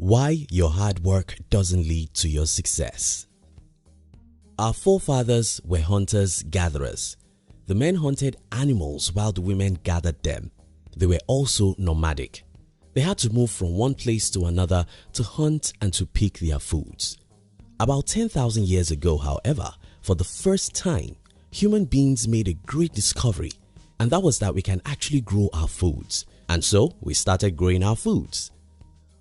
Why your hard work doesn't lead to your success. Our forefathers were hunters-gatherers. The men hunted animals while the women gathered them. They were also nomadic. They had to move from one place to another to hunt and to pick their foods. About 10,000 years ago, however, for the first time, human beings made a great discovery, and that was that we can actually grow our foods. And so we started growing our foods.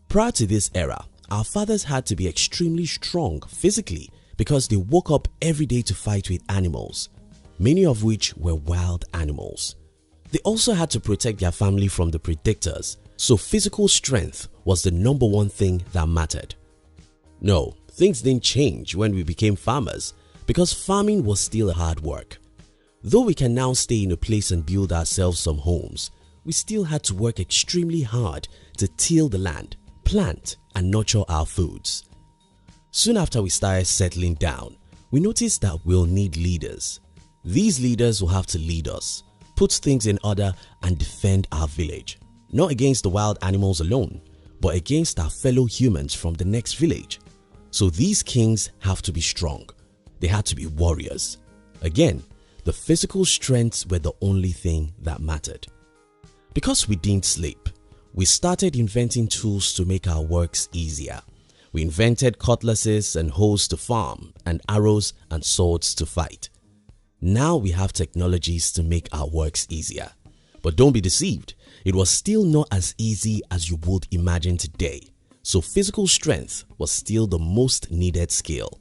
Prior to this era, our fathers had to be extremely strong physically because they woke up every day to fight with animals, many of which were wild animals. They also had to protect their family from the predators, so physical strength was the number one thing that mattered. No, things didn't change when we became farmers because farming was still hard work. Though we can now stay in a place and build ourselves some homes, we still had to work extremely hard to till the land, plant and nurture our foods. Soon after we started settling down, we noticed that we'll need leaders. These leaders will have to lead us, put things in order and defend our village, not against the wild animals alone, but against our fellow humans from the next village. So these kings have to be strong. They had to be warriors. Again, the physical strengths were the only thing that mattered. Because we didn't sleep, we started inventing tools to make our works easier. We invented cutlasses and hoes to farm and arrows and swords to fight. Now we have technologies to make our works easier. But don't be deceived, it was still not as easy as you would imagine today. So physical strength was still the most needed skill.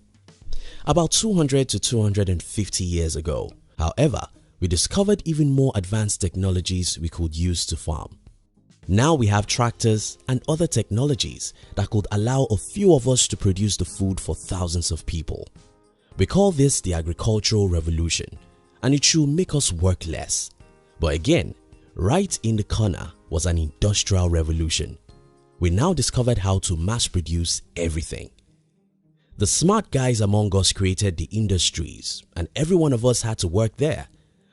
About 200 to 250 years ago, however, we discovered even more advanced technologies we could use to farm. Now we have tractors and other technologies that could allow a few of us to produce the food for thousands of people. We call this the agricultural revolution, and it should make us work less. But again, right in the corner was an industrial revolution. We now discovered how to mass produce everything. The smart guys among us created the industries, and every one of us had to work there.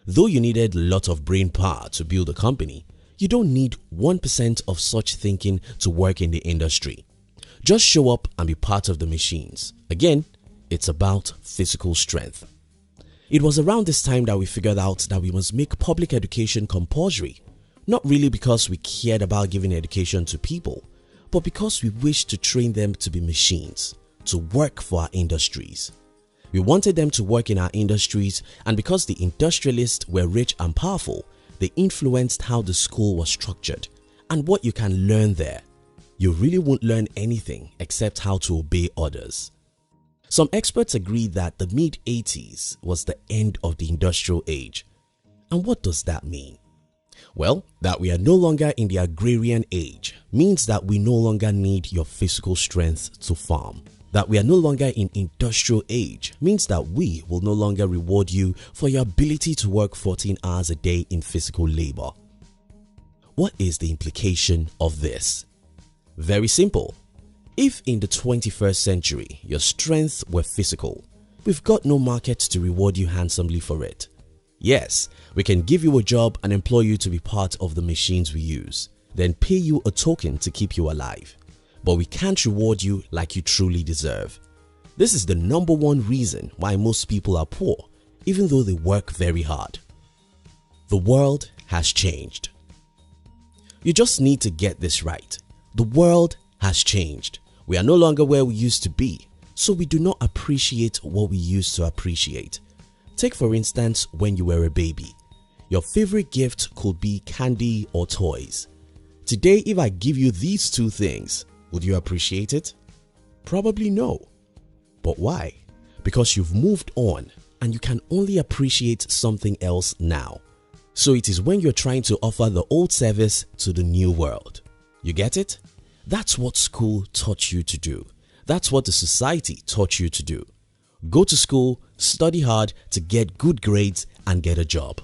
Though you needed a lot of brain power to build a company, you don't need 1% of such thinking to work in the industry. Just show up and be part of the machines. Again, it's about physical strength. It was around this time that we figured out that we must make public education compulsory, not really because we cared about giving education to people, but because we wished to train them to be machines, to work for our industries. We wanted them to work in our industries, and because the industrialists were rich and powerful, they influenced how the school was structured and what you can learn there. You really won't learn anything except how to obey orders. Some experts agree that the mid-80s was the end of the industrial age. And what does that mean? Well, that we are no longer in the agrarian age means that we no longer need your physical strength to farm. That we are no longer in industrial age means that we will no longer reward you for your ability to work 14 hours a day in physical labor. What is the implication of this? Very simple. If in the 21st century your strengths were physical, we've got no market to reward you handsomely for it. Yes, we can give you a job and employ you to be part of the machines we use, then pay you a token to keep you alive. But we can't reward you like you truly deserve. This is the number one reason why most people are poor, even though they work very hard. The world has changed. You just need to get this right. The world has changed. We are no longer where we used to be, so we do not appreciate what we used to appreciate. Take for instance when you were a baby. Your favorite gift could be candy or toys. Today, if I give you these two things, would you appreciate it? Probably no. But why? Because you've moved on and you can only appreciate something else now. So it is when you're trying to offer the old service to the new world. You get it? That's what school taught you to do. That's what the society taught you to do. Go to school, study hard to get good grades and get a job.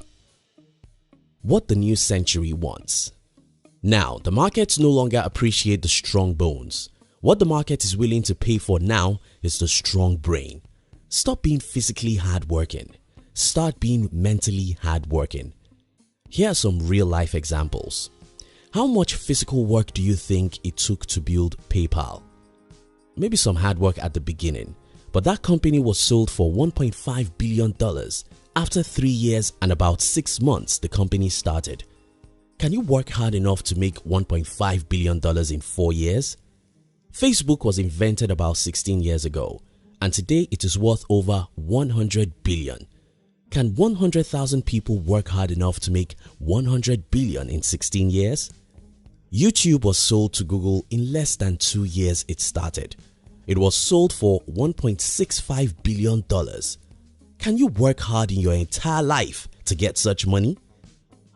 What the new century wants. Now, the markets no longer appreciate the strong bones. What the market is willing to pay for now is the strong brain. Stop being physically hardworking. Start being mentally hardworking. Here are some real life examples. How much physical work do you think it took to build PayPal? maybe some hard work at the beginning, but that company was sold for $1.5 billion after 3 years and about 6 months the company started. Can you work hard enough to make $1.5 billion in 4 years? Facebook was invented about 16 years ago, and today it is worth over 100 billion. Can 100,000 people work hard enough to make 100 billion in 16 years? YouTube was sold to Google in less than 2 years it started. It was sold for $1.65 billion. Can you work hard in your entire life to get such money?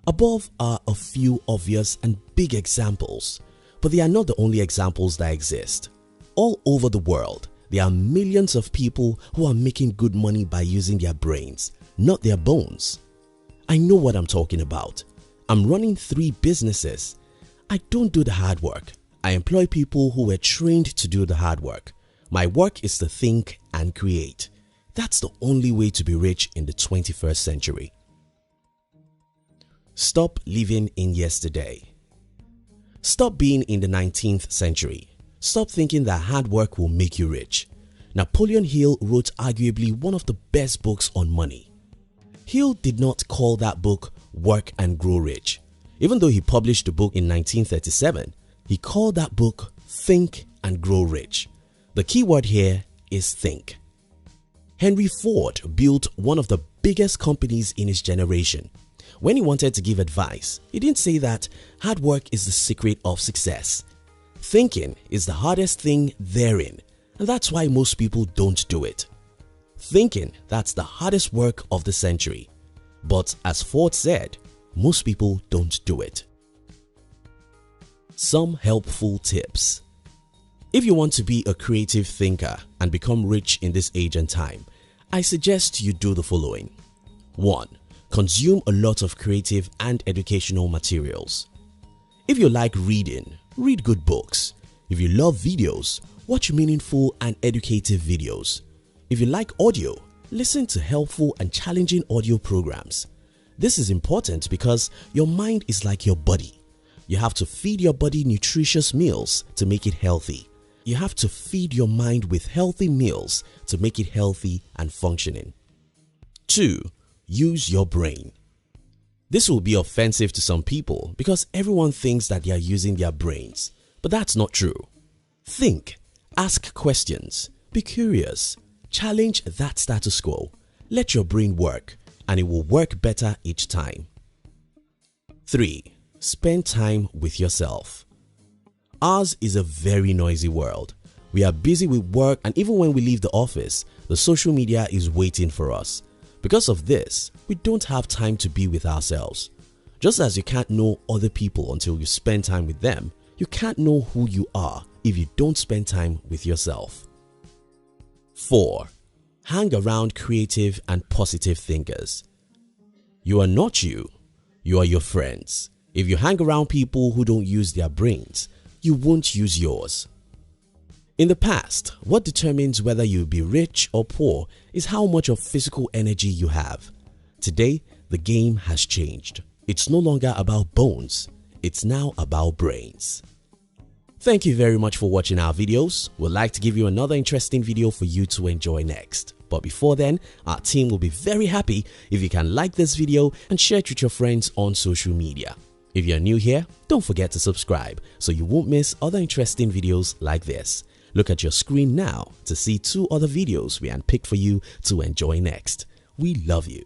Above are a few obvious and big examples, but they are not the only examples that exist. All over the world, there are millions of people who are making good money by using their brains, not their bones. I know what I'm talking about. I'm running 3 businesses. I don't do the hard work. I employ people who were trained to do the hard work. My work is to think and create. That's the only way to be rich in the 21st century. Stop living in yesterday. Stop being in the 19th century. Stop thinking that hard work will make you rich. Napoleon Hill wrote arguably one of the best books on money. Hill did not call that book Work and Grow Rich. Even though he published the book in 1937, he called that book Think and Grow Rich. The key word here is think. Henry Ford built one of the biggest companies in his generation. When he wanted to give advice, he didn't say that hard work is the secret of success. Thinking is the hardest thing therein, and that's why most people don't do it. Thinking, that's the hardest work of the century. But as Ford said, most people don't do it. Some helpful tips. If you want to be a creative thinker and become rich in this age and time, I suggest you do the following. 1. Consume a lot of creative and educational materials. If you like reading, read good books. If you love videos, watch meaningful and educative videos. If you like audio, listen to helpful and challenging audio programs. This is important because your mind is like your body. You have to feed your body nutritious meals to make it healthy. You have to feed your mind with healthy meals to make it healthy and functioning. 2. Use your brain. This will be offensive to some people because everyone thinks that they are using their brains, but that's not true. Think, ask questions, be curious, challenge that status quo, let your brain work, and it will work better each time. 3. Spend time with yourself. Ours is a very noisy world. We are busy with work, and even when we leave the office, the social media is waiting for us. Because of this, we don't have time to be with ourselves. Just as you can't know other people until you spend time with them, you can't know who you are if you don't spend time with yourself. 4. Hang around creative and positive thinkers. You are not you, you are your friends. If you hang around people who don't use their brains, you won't use yours. In the past, what determines whether you'll be rich or poor is how much of physical energy you have. Today, the game has changed. It's no longer about bones, it's now about brains. Thank you very much for watching our videos. We'd like to give you another interesting video for you to enjoy next. But before then, our team will be very happy if you can like this video and share it with your friends on social media. If you're new here, don't forget to subscribe so you won't miss other interesting videos like this. Look at your screen now to see 2 other videos we handpicked for you to enjoy next. We love you.